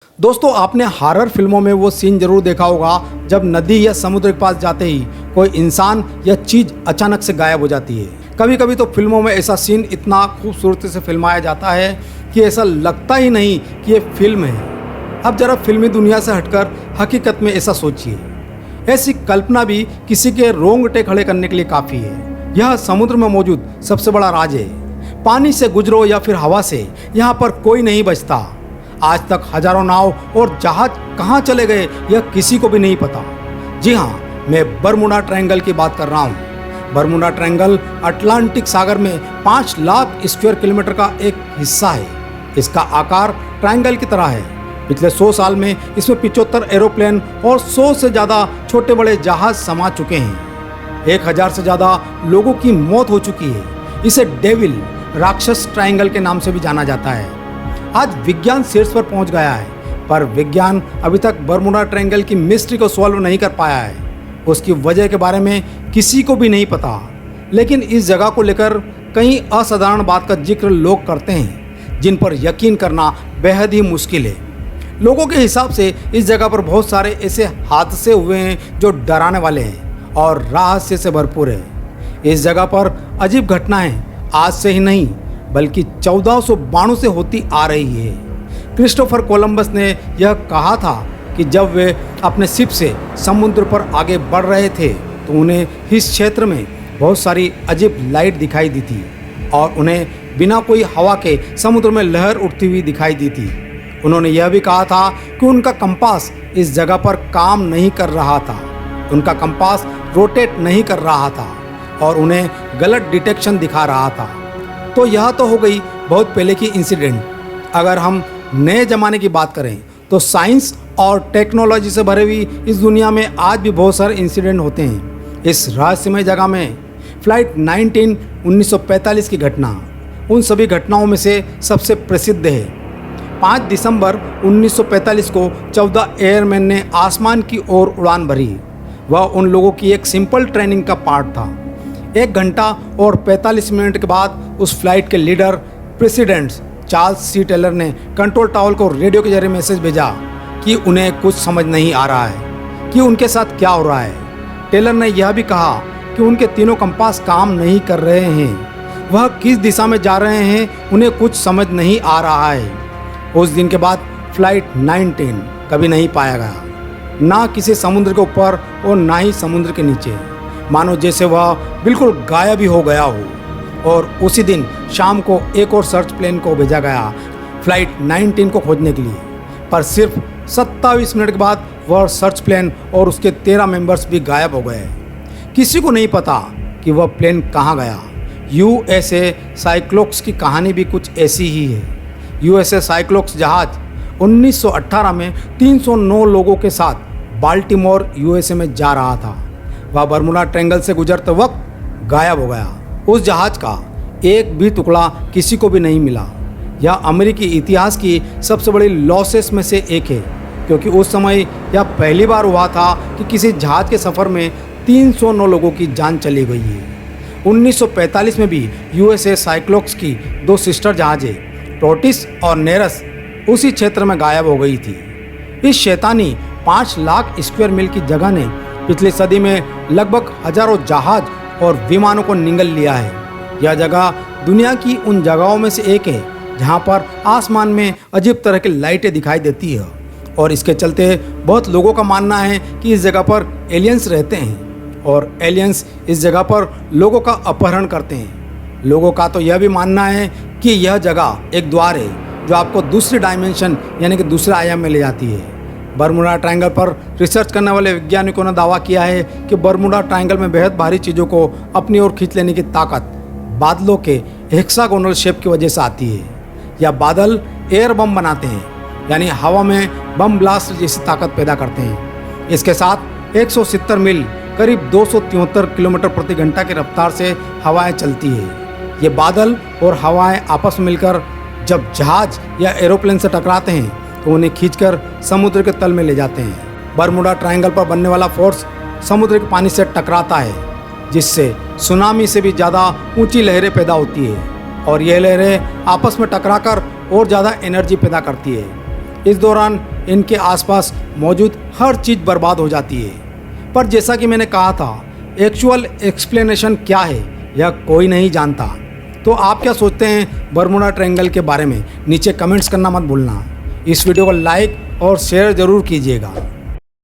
दोस्तों, आपने हॉरर फिल्मों में वो सीन जरूर देखा होगा जब नदी या समुद्र के पास जाते ही कोई इंसान या चीज अचानक से गायब हो जाती है। कभी कभी तो फिल्मों में ऐसा सीन इतना खूबसूरती से फिल्माया जाता है कि ऐसा लगता ही नहीं कि ये फिल्म है। अब जरा फिल्मी दुनिया से हटकर हकीकत में ऐसा सोचिए। ऐसी कल्पना भी किसी के रोंगटे खड़े करने के लिए काफ़ी है। यह समुद्र में मौजूद सबसे बड़ा राज है। पानी से गुजरो या फिर हवा से, यहाँ पर कोई नहीं बचता। आज तक हजारों नाव और जहाज कहाँ चले गए यह किसी को भी नहीं पता। जी हाँ, मैं बरमुडा ट्रायंगल की बात कर रहा हूँ। बरमुडा ट्रायंगल अटलांटिक सागर में 5 लाख स्क्वायर किलोमीटर का एक हिस्सा है। इसका आकार ट्रायंगल की तरह है। पिछले 100 साल में इसमें 75 एरोप्लेन और 100 से ज़्यादा छोटे बड़े जहाज समा चुके हैं। 1000 से ज़्यादा लोगों की मौत हो चुकी है। इसे डेविल, राक्षस ट्रायंगल के नाम से भी जाना जाता है। आज विज्ञान शीर्ष पर पहुंच गया है, पर विज्ञान अभी तक बरमुडा ट्रायंगल की मिस्ट्री को सॉल्व नहीं कर पाया है। उसकी वजह के बारे में किसी को भी नहीं पता। लेकिन इस जगह को लेकर कई असाधारण बात का जिक्र लोग करते हैं, जिन पर यकीन करना बेहद ही मुश्किल है। लोगों के हिसाब से इस जगह पर बहुत सारे ऐसे हादसे हुए हैं जो डराने वाले हैं और रहस्य से भरपूर है। इस जगह पर अजीब घटनाएं आज से ही नहीं बल्कि 1492 से होती आ रही है। क्रिस्टोफर कोलंबस ने यह कहा था कि जब वे अपने शिप से समुद्र पर आगे बढ़ रहे थे तो उन्हें इस क्षेत्र में बहुत सारी अजीब लाइट दिखाई दी थी और उन्हें बिना कोई हवा के समुद्र में लहर उठती हुई दिखाई दी थी। उन्होंने यह भी कहा था कि उनका कंपास इस जगह पर काम नहीं कर रहा था। उनका कंपास रोटेट नहीं कर रहा था और उन्हें गलत डिटेक्शन दिखा रहा था। तो यह तो हो गई बहुत पहले की इंसिडेंट। अगर हम नए ज़माने की बात करें तो साइंस और टेक्नोलॉजी से भरे हुई इस दुनिया में आज भी बहुत सारे इंसिडेंट होते हैं। इस रहस्यमय जगह में फ्लाइट 19 1945 की घटना उन सभी घटनाओं में से सबसे प्रसिद्ध है। 5 दिसंबर 1945 को 14 एयरमैन ने आसमान की ओर उड़ान भरी। वह उन लोगों की एक सिंपल ट्रेनिंग का पार्ट था। 1 घंटा और 45 मिनट के बाद उस फ्लाइट के लीडर प्रेसिडेंट चार्ल्स सी टेलर ने कंट्रोल टावर को रेडियो के जरिए मैसेज भेजा कि उन्हें कुछ समझ नहीं आ रहा है कि उनके साथ क्या हो रहा है। टेलर ने यह भी कहा कि उनके तीनों कंपास काम नहीं कर रहे हैं। वह किस दिशा में जा रहे हैं उन्हें कुछ समझ नहीं आ रहा है। उस दिन के बाद फ्लाइट 19 कभी नहीं पाया गया, ना किसी समुद्र के ऊपर और ना ही समुद्र के नीचे। मानो जैसे वह बिल्कुल गायब ही हो गया हो। और उसी दिन शाम को एक और सर्च प्लेन को भेजा गया फ्लाइट 19 को खोजने के लिए, पर सिर्फ 27 मिनट के बाद वह सर्च प्लेन और उसके 13 मेंबर्स भी गायब हो गए। किसी को नहीं पता कि वह प्लेन कहाँ गया। यूएसए साइक्लोप्स की कहानी भी कुछ ऐसी ही है। यूएसए साइक्लोप्स जहाज 1918 में 309 लोगों के साथ बाल्टीमोर यूएसए में जा रहा था। वह बरमुडा ट्रायंगल से गुजरते वक्त गायब हो गया। उस जहाज का एक भी टुकड़ा किसी को भी नहीं मिला। यह अमेरिकी इतिहास की सबसे बड़ी लॉसेस में से एक है, क्योंकि उस समय यह पहली बार हुआ था कि किसी जहाज के सफ़र में 309 लोगों की जान चली गई है। 1945 में भी यूएसए साइक्लोप्स की 2 सिस्टर जहाजें टोटिस और नेरस उसी क्षेत्र में गायब हो गई थी। इस शैतानी 5 लाख स्क्वायर मील की जगह ने पिछली सदी में लगभग हजारों जहाज और विमानों को निगल लिया है। यह जगह दुनिया की उन जगहों में से एक है जहां पर आसमान में अजीब तरह की लाइटें दिखाई देती है और इसके चलते बहुत लोगों का मानना है कि इस जगह पर एलियंस रहते हैं और एलियंस इस जगह पर लोगों का अपहरण करते हैं। लोगों का तो यह भी मानना है कि यह जगह एक द्वार है जो आपको दूसरी डायमेंशन यानी कि दूसरे आयाम में ले जाती है। बरमुडा ट्रायंगल पर रिसर्च करने वाले वैज्ञानिकों ने दावा किया है कि बरमुडा ट्रायंगल में बेहद भारी चीज़ों को अपनी ओर खींच लेने की ताकत बादलों के हेक्सागोनल शेप की वजह से आती है। या बादल एयर बम बनाते हैं, यानी हवा में बम ब्लास्ट जैसी ताकत पैदा करते हैं। इसके साथ 170 मील करीब 273 किलोमीटर प्रति घंटा की रफ्तार से हवाएं चलती है। ये बादल और हवाएं आपस में मिलकर जब जहाज या एरोप्लेन से टकराते हैं तो उन्हें खींचकर समुद्र के तल में ले जाते हैं। बरमुडा ट्रायंगल पर बनने वाला फोर्स समुद्र के पानी से टकराता है, जिससे सुनामी से भी ज़्यादा ऊंची लहरें पैदा होती है और यह लहरें आपस में टकराकर और ज़्यादा एनर्जी पैदा करती है। इस दौरान इनके आसपास मौजूद हर चीज़ बर्बाद हो जाती है। पर जैसा कि मैंने कहा था, एक्चुअल एक्सप्लेनेशन क्या है यह कोई नहीं जानता। तो आप क्या सोचते हैं बर्मुडा ट्रायंगल के बारे में? नीचे कमेंट्स करना मत भूलना। इस वीडियो को लाइक और शेयर ज़रूर कीजिएगा।